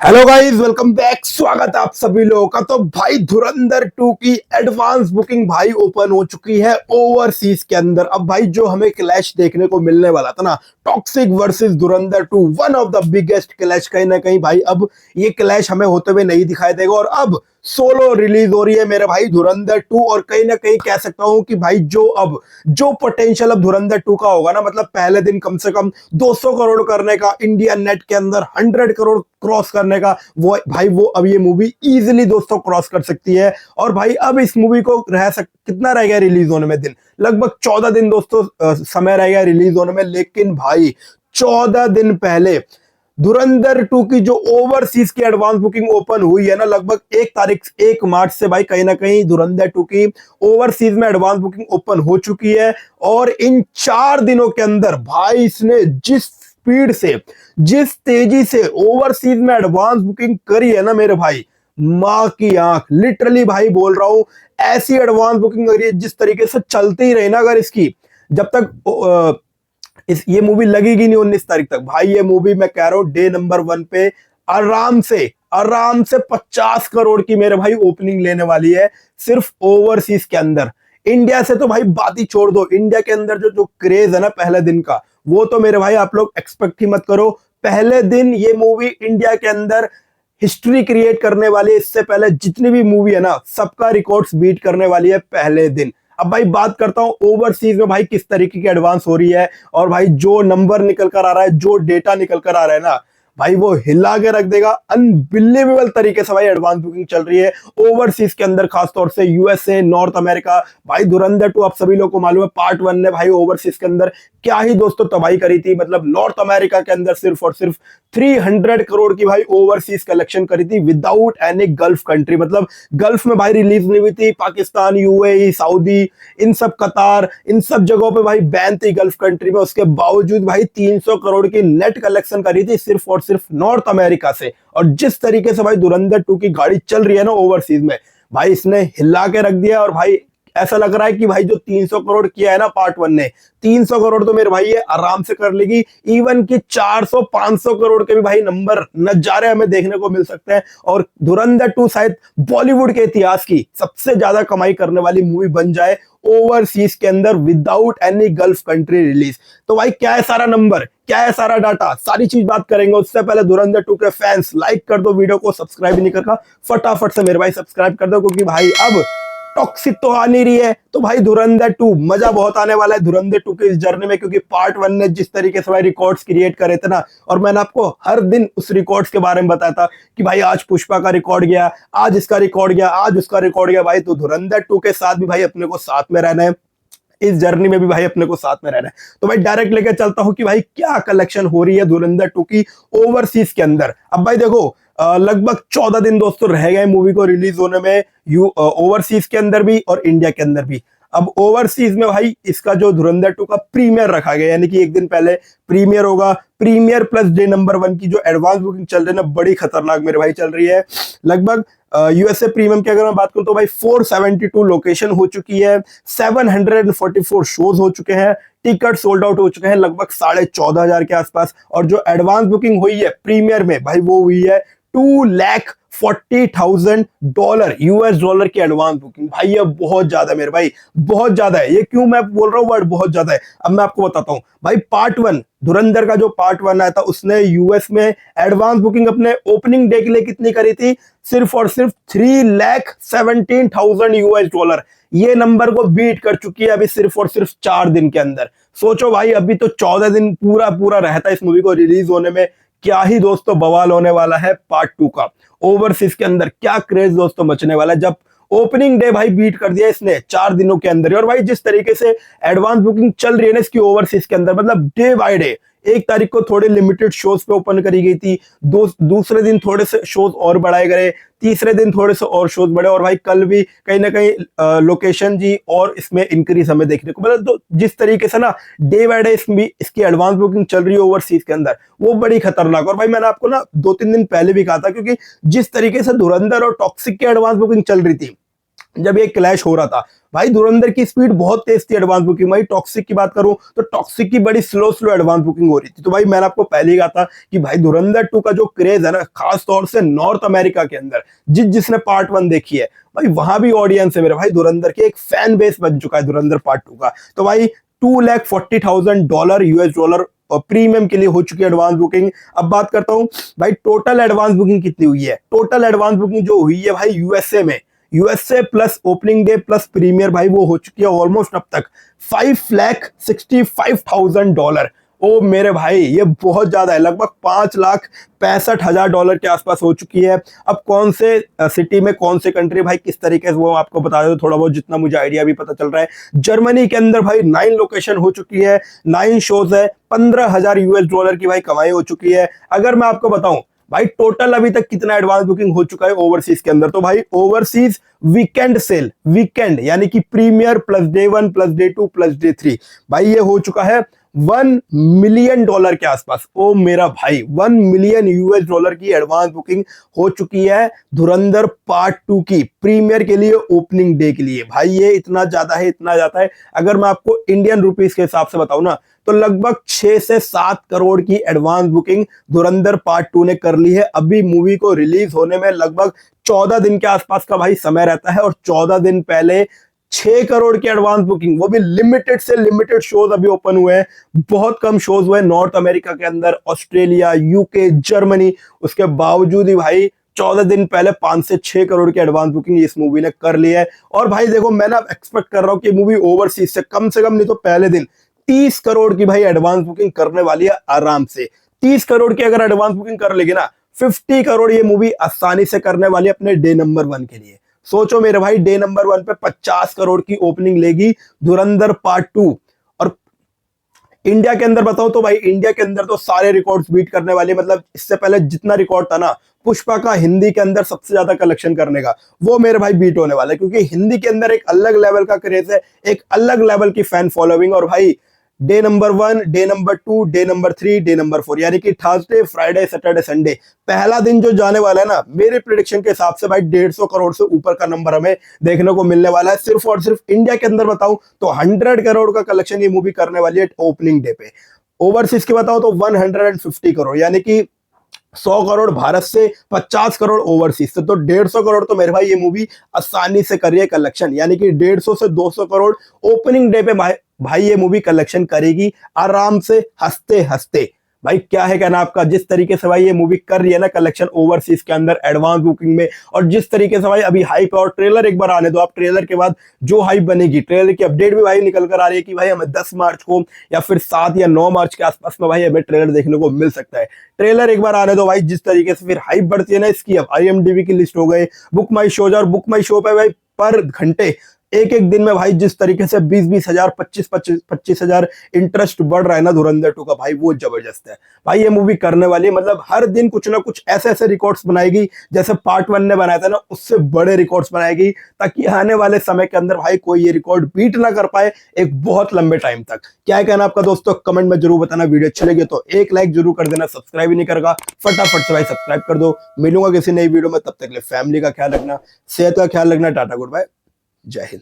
Hello guys, welcome back. स्वागत है आप सभी लोगों का। तो भाई धुरंधर 2 की एडवांस बुकिंग भाई ओपन हो चुकी है ओवरसीज के अंदर। अब भाई जो हमें क्लैश देखने को मिलने वाला था ना, toxic versus Dhurandhar 2, one of the biggest clash, कहीं ना कहीं भाई अब ये क्लैश हमें होते हुए नहीं दिखाई देगा। और अब सोलो रिलीज हो रही है मेरे भाई धुरंधर 2। और कहीं ना कहीं कह सकता हूं कि भाई जो पोटेंशियल अब धुरंधर 2 का होगा ना, मतलब पहले दिन कम से कम 200 करोड़ करने का, इंडिया नेट के अंदर 100 करोड़ क्रॉस करने का, वो अब ये मूवी इजीली दोस्तों क्रॉस कर सकती है। और भाई अब इस मूवी को कितना रह गया रिलीज होने में दिन, लगभग 14 दिन दोस्तों समय रह गया रिलीज होने में। लेकिन भाई 14 दिन पहले धुरंधर 2 की जो ओवरसीज की एडवांस बुकिंग ओपन हुई है ना, लगभग 1 मार्च से भाई कहीं ना कहीं धुरंधर 2 की ओवरसीज में एडवांस बुकिंग ओपन हो चुकी है। और इन 4 दिनों के अंदर भाई इसने जिस स्पीड से, जिस तेजी से ओवरसीज में एडवांस बुकिंग करी है ना मेरे भाई, माँ की आंख, लिटरली भाई बोल रहा हूं, ऐसी एडवांस बुकिंग करी है जिस तरीके से चलती ही रही ना अगर इसकी, जब तक ये मूवी लगेगी नहीं 19 तारीख तक, भाई ये मूवी मैं कह रहा हूं डे नंबर 1 पे आराम से 50 करोड़ की मेरे भाई ओपनिंग लेने वाली है, सिर्फ ओवरसीज के अंदर। इंडिया से तो भाई बात ही छोड़ दो, इंडिया के अंदर जो जो क्रेज है ना पहले दिन का, वो तो मेरे भाई आप लोग एक्सपेक्ट ही मत करो। पहले दिन ये मूवी इंडिया के अंदर हिस्ट्री क्रिएट करने वाली है। इससे पहले जितनी भी मूवी है ना, सबका रिकॉर्ड्स बीट करने वाली है पहले दिन। अब भाई बात करता हूं ओवरसीज में भाई किस तरीके की एडवांस हो रही है। और भाई जो नंबर निकल कर आ रहा है, जो डेटा निकल कर आ रहा है ना भाई, वो हिला के रख देगा। अनबिलीवेबल तरीके से भाई एडवांस बुकिंग चल रही है ओवरसीज के अंदर, खासतौर से यूएसए, नॉर्थ अमेरिका। भाई धुरंधर 2 आप सभी लोग को मालूम है, पार्ट 1 ने भाई ओवरसीज के अंदर क्या ही दोस्तों तबाही करी थी। मतलब नॉर्थ अमेरिका के अंदर सिर्फ और सिर्फ 300 करोड़ की भाई ओवरसीज कलेक्शन करी थी विदाउट एनी गल्फ कंट्री। मतलब गल्फ में भाई रिलीज नहीं हुई थी, पाकिस्तान, यूएई, सऊदी, इन सब, कतार, इन सब जगहों पे भाई बैन थी गल्फ कंट्री में। उसके बावजूद भाई 300 करोड़ की नेट कलेक्शन करी थी सिर्फ और सिर्फ नॉर्थ अमेरिका से। और जिस तरीके से भाई धुरंधर 2 की गाड़ी चल रही है ना ओवरसीज में, भाई इसने हिला के रख दिया। और भाई ऐसा लग रहा है कि भाई जो 300 करोड़ किया है ना पार्ट 1 ने, 300 करोड़ तो मेरे भाई ये आराम से कर लेगी। इवन कि 400 500 करोड़ के भी भाई नंबर, नजारे हमें देखने को मिल सकते हैं। और धुरंधर 2 शायद बॉलीवुड के इतिहास की सबसे ज्यादा कमाई करने वाली मूवी बन जाए ओवरसीज के अंदर without any gulf country release. तो भाई क्या है सारा नंबर, क्या है सारा डाटा, सारी चीज बात करेंगे। उससे पहले धुरंधर 2 के फैंस लाइक कर दो वीडियो को, सब्सक्राइब नहीं करना फटाफट से मेरे भाई सब्सक्राइब कर दो, क्योंकि भाई अब टॉक्सिक तो आ नहीं रही है, तो भाई धुरंधर 2 मजा बहुत आने वाला है धुरंधर 2 के इस जर्नी में। क्योंकि पार्ट 1 ने जिस तरीके से भाई रिकॉर्ड्स क्रिएट करे थे ना, और मैंने आपको हर दिन उस रिकॉर्ड्स के बारे में बताया था कि भाई आज पुष्पा का रिकॉर्ड गया, आज इसका रिकॉर्ड गया, आज उसका रिकॉर्ड गया। भाई तो धुरंधर 2 के साथ भी भाई अपने को साथ में रहना है, इस जर्नी में भी भाई अपने को साथ में रहना है। तो भाई डायरेक्ट लेकर चलता हूं कि भाई क्या कलेक्शन हो रही है धुरंधर 2 की ओवरसीज के अंदर। अब भाई देखो, लगभग 14 दिन दोस्तों रह गए मूवी को रिलीज होने में, ओवरसीज के अंदर भी और इंडिया के अंदर भी। अब ओवरसीज में भाई इसका जो धुरंधर 2 का प्रीमियर रखा गया, यानी कि एक दिन पहले प्रीमियर होगा। प्रीमियर प्लस डे नंबर 1 की जो एडवांस बुकिंग चल रही है ना, बड़ी खतरनाक मेरे भाई चल रही है। लगभग यूएसए प्रीमियम की अगर मैं बात करूं तो भाई 472 लोकेशन हो चुकी है, 744 शोज हो चुके हैं, टिकट सोल्ड आउट हो चुके हैं लगभग 14,500 के आसपास। और जो एडवांस बुकिंग हुई है प्रीमियर में भाई, वो हुई है $240,000 यूएस डॉलर की एडवांस बुकिंग। भाई ये बहुत ज्यादा है मेरे भाई, बहुत ज्यादा है। ये क्यों मैं बोल रहा हूँ वर्ड बहुत ज्यादा है, अब मैं आपको बताता हूँ। भाई पार्ट 1 धुरंधर का जो पार्ट 1 आया था, उसने यूएस में एडवांस बुकिंग अपने ओपनिंग डे के लिए कितनी करी थी, सिर्फ और सिर्फ $317,000 यूएस डॉलर। ये नंबर को बीट कर चुकी है अभी सिर्फ और सिर्फ 4 दिन के अंदर। सोचो भाई, अभी तो 14 दिन पूरा पूरा रहता है इस मूवी को रिलीज होने में। क्या ही दोस्तों बवाल होने वाला है पार्ट 2 का। ओवरसीज के अंदर क्या क्रेज दोस्तों मचने वाला है, जब ओपनिंग डे भाई बीट कर दिया इसने 4 दिनों के अंदर। और भाई जिस तरीके से एडवांस बुकिंग चल रही है ना इसकी ओवरसीज के अंदर, मतलब डे बाय डे, 1 तारीख को थोड़े लिमिटेड शोज पे ओपन करी गई थी, दूसरे दिन थोड़े से शोज और बढ़ाए गए, तीसरे दिन थोड़े से और शोज बढ़े, और भाई कल भी कहीं ना कहीं लोकेशन जी और इसमें इंक्रीज हमें देखने को मतलब। तो जिस तरीके से ना डे बाय डे इसकी एडवांस बुकिंग चल रही है ओवरसीज के अंदर, वो बड़ी खतरनाक। और भाई मैंने आपको ना 2-3 दिन पहले भी कहा था, क्योंकि जिस तरीके से धुरंधर और टॉक्सिक की एडवांस बुकिंग चल रही थी, जब ये क्लैश हो रहा था भाई, धुरंधर की स्पीड बहुत तेज थी एडवांस बुकिंग। भाई टॉक्सिक की बात करूं तो टॉक्सिक की बड़ी स्लो स्लो एडवांस बुकिंग हो रही थी। तो भाई मैंने आपको पहले ही कहा था कि भाई धुरंधर 2 का जो क्रेज है ना, खास तौर से नॉर्थ अमेरिका के अंदर, जिसने पार्ट 1 देखी है भाई, वहां भी ऑडियंस है मेरे भाई, धुरंधर की एक फैन बेस बन चुका है धुरंधर पार्ट 2 का। तो भाई $240,000 यूएस डॉलर और प्रीमियम के लिए हो चुकी है एडवांस बुकिंग। अब बात करता हूं भाई टोटल एडवांस बुकिंग कितनी हुई है। टोटल एडवांस बुकिंग जो हुई है भाई यूएसए में, USA plus opening day plus premiere भाई, वो हो चुकी है ऑलमोस्ट अब तक $5,65,000। ओ मेरे भाई ये बहुत ज्यादा है, लगभग $5,65,000 के आसपास हो चुकी है। अब कौन से सिटी में कौन से कंट्री भाई किस तरीके से, वो आपको बता दो थोड़ा बहुत जितना मुझे आइडिया भी पता चल रहा है। जर्मनी के अंदर भाई 9 लोकेशन हो चुकी है, 9 शोज है, $15,000 की भाई कमाई हो चुकी है। अगर मैं आपको बताऊं भाई टोटल अभी तक कितना एडवांस बुकिंग हो चुका है ओवरसीज के अंदर, तो भाई ओवरसीज वीकेंड सेल, वीकेंड यानी कि premiere plus day 1 plus day 2 plus day 3 भाई ये हो चुका है $1 मिलियन के आसपास। ओ मेरा भाई $1 मिलियन यूएस की एडवांस बुकिंग हो चुकी है धुरंधर पार्ट 2 की प्रीमियर के लिए, ओपनिंग डे के लिए। भाई ये इतना ज्यादा है, इतना ज्यादा है। अगर मैं आपको इंडियन रुपीस के हिसाब से बताऊं ना, तो लगभग 6 से 7 करोड़ की एडवांस बुकिंग धुरंधर पार्ट 2 ने कर ली है। अभी मूवी को रिलीज होने में लगभग 14 दिन के आसपास का भाई समय रहता है, और 14 दिन पहले 6 करोड़ की एडवांस बुकिंग, वो भी लिमिटेड से लिमिटेड शोज अभी ओपन हुए हैं, बहुत कम शोज हुए नॉर्थ अमेरिका के अंदर, ऑस्ट्रेलिया, यूके, जर्मनी। उसके बावजूद ही भाई 14 दिन पहले 5 से 6 करोड़ की एडवांस बुकिंग इस मूवी ने कर ली है। और भाई देखो मैं ना एक्सपेक्ट कर रहा हूं कि मूवी ओवरसीज से कम नहीं तो पहले दिन 30 करोड़ की भाई एडवांस बुकिंग करने वाली है आराम से। 30 करोड़ की अगर एडवांस बुकिंग कर लेगी ना, 50 करोड़ ये मूवी आसानी से करने वाली है अपने डे नंबर 1 के लिए। सोचो मेरे भाई डे नंबर 1 पे 50 करोड़ की ओपनिंग लेगी धुरंधर पार्ट 2। और इंडिया के अंदर बताओ तो भाई इंडिया के अंदर तो सारे रिकॉर्ड्स बीट करने वाले, मतलब इससे पहले जितना रिकॉर्ड था ना पुष्पा का हिंदी के अंदर सबसे ज्यादा कलेक्शन करने का, वो मेरे भाई बीट होने वाला है, क्योंकि हिंदी के अंदर एक अलग लेवल का क्रेज है, एक अलग लेवल की फैन फॉलोइंग। और भाई day number 1, day number 2, day number 3, day number 4 यानी कि थर्सडे, फ्राइडे, सैटरडे, संडे, पहला दिन जो जाने वाला है ना, मेरे प्रिडिक्शन के हिसाब से भाई 150 करोड़ से ऊपर का नंबर हमें देखने को मिलने वाला है। सिर्फ और सिर्फ इंडिया के अंदर बताऊं तो 100 करोड़ का कलेक्शन ये मूवी करने वाली है ओपनिंग डे पे। ओवरसीज की बताओ तो 150 करोड़, यानी कि 100 करोड़ भारत से, 50 करोड़ ओवरसीज से, तो 150 करोड़ तो मेरे भाई ये मूवी आसानी से कर रही है कलेक्शन, यानी कि 150 से 200 करोड़ ओपनिंग डे पे भाई ये मूवी कलेक्शन करेगी आराम से, हंसते हंसते। भाई क्या है कहना आपका, जिस तरीके से भाई ये मूवी कर रही है ना कलेक्शन ओवरसीज के अंदर एडवांस बुकिंग में, और जिस तरीके से भाई अभी हाइप है, और ट्रेलर एक बार आने दो आप, ट्रेलर के बाद जो हाइप बनेगी, ट्रेलर की अपडेट भी भाई निकल कर आ रही है कि भाई हमें 10 मार्च को या फिर 7 या 9 मार्च के आसपास में भाई हमें ट्रेलर देखने को मिल सकता है। ट्रेलर एक बार आने दो भाई, जिस तरीके से फिर हाइप बढ़ती है ना इसकी। अब IMDb की लिस्ट हो गई, बुक माई शो, और बुक माई शो पे भाई पर घंटे एक एक दिन में भाई जिस तरीके से 20-20 हजार, 25-25 हजार इंटरेस्ट बढ़ रहा है ना धुरंधर 2 का, भाई वो जबरदस्त है। भाई ये मूवी करने वाली है, मतलब हर दिन कुछ ना कुछ ऐसे ऐसे रिकॉर्ड्स बनाएगी, जैसे पार्ट 1 ने बनाया था ना उससे बड़े रिकॉर्ड्स बनाएगी, ताकि आने वाले समय के अंदर भाई कोई ये रिकॉर्ड बीट ना कर पाए एक बहुत लंबे टाइम तक। क्या है कहना आपका दोस्तों, कमेंट में जरूर बताना। वीडियो अच्छी लगी तो एक लाइक जरूर कर देना, सब्सक्राइब ही नहीं करेगा फटाफट से भाई सब्सक्राइब कर दो। मिलूंगा किसी नई वीडियो में, तब तक के लिए फैमिली का ख्याल रखना, सेहत का ख्याल रखना। टाटा गुड बाय, जय हिंद।